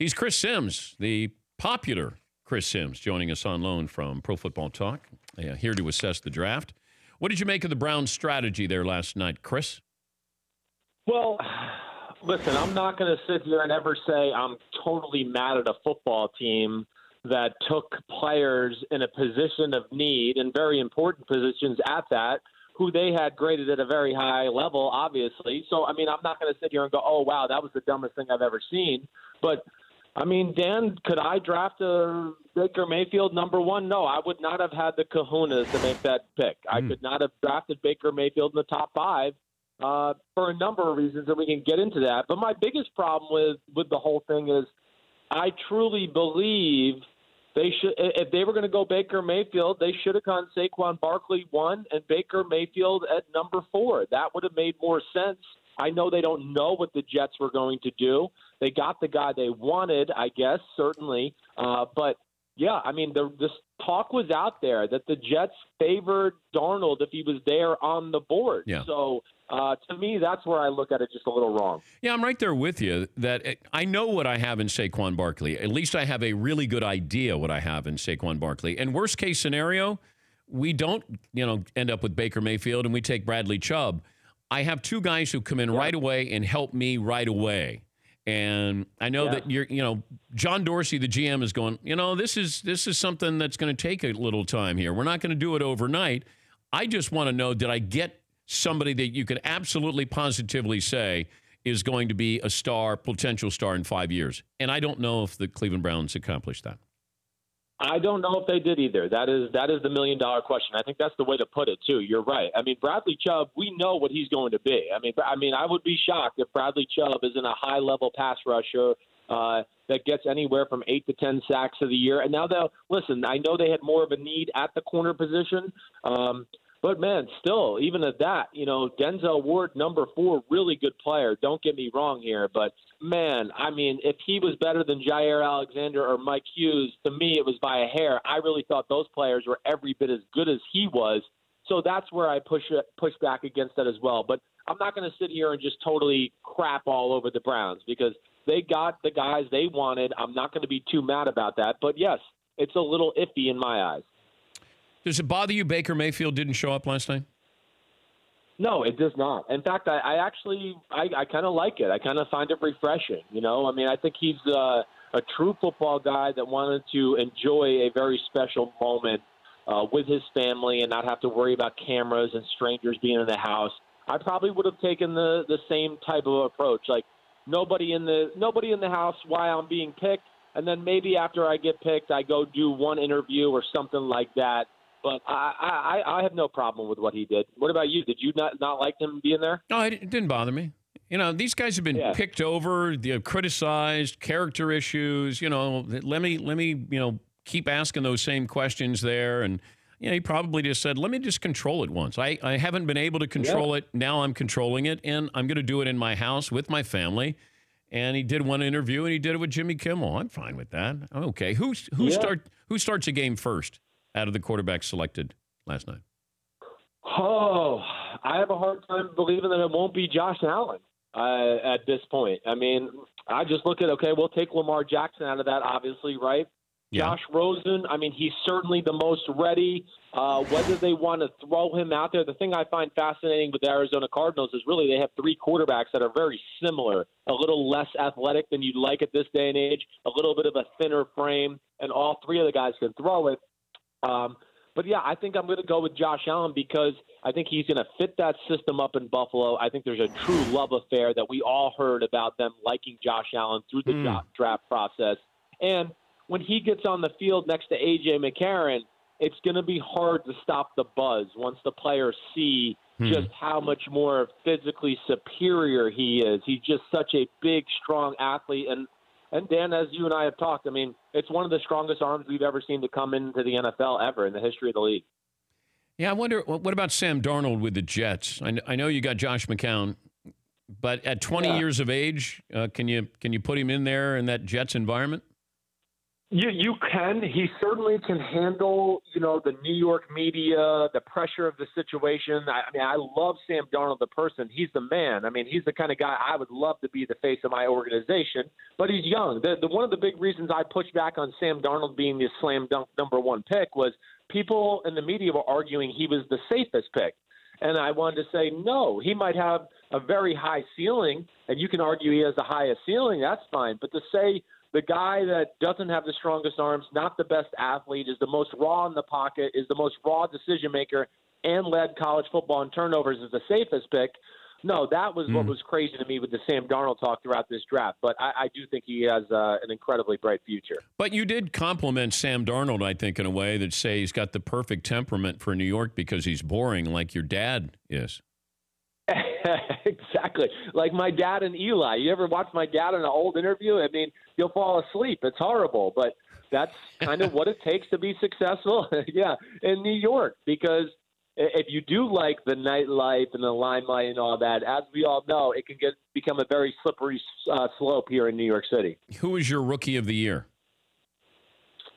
He's Chris Sims, the popular Chris Sims, joining us on loan from Pro Football Talk, here to assess the draft. What did you make of the Browns' strategy there last night, Chris? Well, listen, I'm not going to sit here and ever say I'm totally mad at a football team that took players in a position of need, and very important positions at that, who they had graded at a very high level, obviously. So, I mean, I'm not going to sit here and go, oh, wow, that was the dumbest thing I've ever seen. But, I mean, Dan, could I draft a Baker Mayfield number one? No, I would not have had the kahunas to make that pick. I could not have drafted Baker Mayfield in the top five for a number of reasons, and we can get into that. But my biggest problem with the whole thing is I truly believe they should, if they were going to go Baker Mayfield, they should have gone Saquon Barkley 1 and Baker Mayfield at number 4. That would have made more sense. I know they don't know what the Jets were going to do. They got the guy they wanted, I guess, certainly. But, yeah, I mean, this talk was out there that the Jets favored Darnold if he was there on the board. Yeah. So, to me, that's where I look at it just a little wrong. Yeah, I'm right there with you that I know what I have in Saquon Barkley. At least I have a really good idea what I have in Saquon Barkley. And worst case scenario, we don't, end up with Baker Mayfield and we take Bradley Chubb. I have two guys who come in right away and help me right away. And I know that John Dorsey, the GM, is going, this is something that's going to take a little time here. We're not going to do it overnight. I just want to know, did I get somebody that you could absolutely positively say is going to be a star, potential star in 5 years? And I don't know if the Cleveland Browns accomplished that. I don't know if they did either. That is the million-dollar question. I think that's the way to put it, too. You're right. I mean, Bradley Chubb, we know what he's going to be. I mean, I would be shocked if Bradley Chubb isn't a high-level pass rusher that gets anywhere from 8 to 10 sacks of the year. And now, listen, I know they had more of a need at the corner position, but, man, still, even at that, Denzel Ward, number 4, really good player. Don't get me wrong here. But, man, I mean, if he was better than Jair Alexander or Mike Hughes, to me it was by a hair. I really thought those players were every bit as good as he was. So that's where I push back against that as well. But I'm not going to sit here and just totally crap all over the Browns because they got the guys they wanted. I'm not going to be too mad about that. But, yes, it's a little iffy in my eyes. Does it bother you Baker Mayfield didn't show up last night? No, it does not. In fact, I actually kind of like it. I kind of find it refreshing. I mean, I think he's a true football guy that wanted to enjoy a very special moment with his family and not have to worry about cameras and strangers being in the house. I probably would have taken the same type of approach, like nobody in the house while I'm being picked, and then maybe after I get picked, I go do one interview or something like that. But I have no problem with what he did. What about you? Did you not like him being there? No, it didn't bother me. These guys have been picked over, criticized, character issues. Let me keep asking those same questions there. And he probably just said, let me just control it once. I haven't been able to control it. Now I'm controlling it, and I'm going to do it in my house with my family. And he did one interview, and he did it with Jimmy Kimmel. I'm fine with that. I'm okay. Who starts a game first out of the quarterbacks selected last night? Oh, I have a hard time believing that it won't be Josh Allen at this point. I mean, I just look at, we'll take Lamar Jackson out of that, obviously, right? Yeah. Josh Rosen, I mean, he's certainly the most ready. Whether they want to throw him out there, the thing I find fascinating with the Arizona Cardinals is really they have 3 quarterbacks that are very similar, a little less athletic than you'd like at this day and age, a little bit of a thinner frame, and all 3 of the guys can throw it. But, yeah, I think I'm going to go with Josh Allen because I think he's going to fit that system up in Buffalo. I think there's a true love affair that we all heard about them liking Josh Allen through the draft process. And when he gets on the field next to A.J. McCarron, it's going to be hard to stop the buzz once the players see just how much more physically superior he is. He's just such a big, strong athlete. And Dan, as you and I have talked, I mean, it's one of the strongest arms we've ever seen to come into the NFL ever in the history of the league. Yeah, I wonder, what about Sam Darnold with the Jets? I know you got Josh McCown, but at 20 years of age, can you put him in there in that Jets environment? You can. He certainly can handle, the New York media, the pressure of the situation. I mean, I love Sam Darnold, the person. He's the man. I mean, he's the kind of guy I would love to be the face of my organization, but he's young. One of the big reasons I pushed back on Sam Darnold being the slam dunk number one pick was people in the media were arguing he was the safest pick. And I wanted to say, no, he might have a very high ceiling, and you can argue he has the highest ceiling. That's fine. But to say the guy that doesn't have the strongest arms, not the best athlete, is the most raw in the pocket, is the most raw decision maker, and led college football in turnovers is the safest pick. No, that was what was crazy to me with the Sam Darnold talk throughout this draft. But I do think he has an incredibly bright future. But you did compliment Sam Darnold, I think, in a way that say he's got the perfect temperament for New York because he's boring like your dad is. Exactly. Like my dad and Eli. You ever watch my dad in an old interview? I mean, you'll fall asleep. It's horrible. But that's kind of what it takes to be successful, in New York. Because if you do like the nightlife and the limelight and all that, as we all know, it can become a very slippery slope here in New York City. Who is your rookie of the year?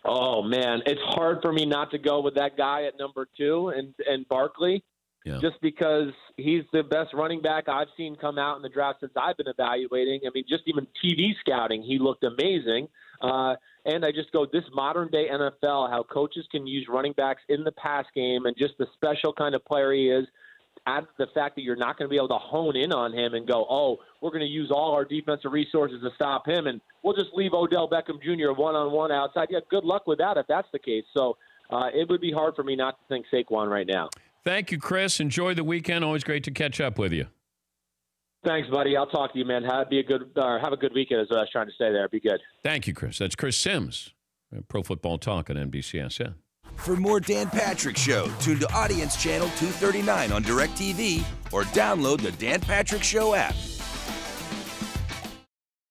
Oh, man. It's hard for me not to go with that guy at number 2 and Barkley. Yeah. Just because he's the best running back I've seen come out in the draft since I've been evaluating. I mean, just even TV scouting, he looked amazing. And I just go, this modern-day NFL, how coaches can use running backs in the pass game and just the special kind of player he is, add the fact that you're not going to be able to hone in on him and go, oh, we're going to use all our defensive resources to stop him, and we'll just leave Odell Beckham Jr. one-on-one outside. Yeah, good luck with that if that's the case. So it would be hard for me not to think Saquon right now. Thank you, Chris. Enjoy the weekend. Always great to catch up with you. Thanks, buddy. I'll talk to you, man. Have a good weekend is what I was trying to say there. Be good. Thank you, Chris. That's Chris Sims, Pro Football Talk on NBCSN. For more Dan Patrick Show, tune to Audience Channel 239 on DirecTV or download the Dan Patrick Show app.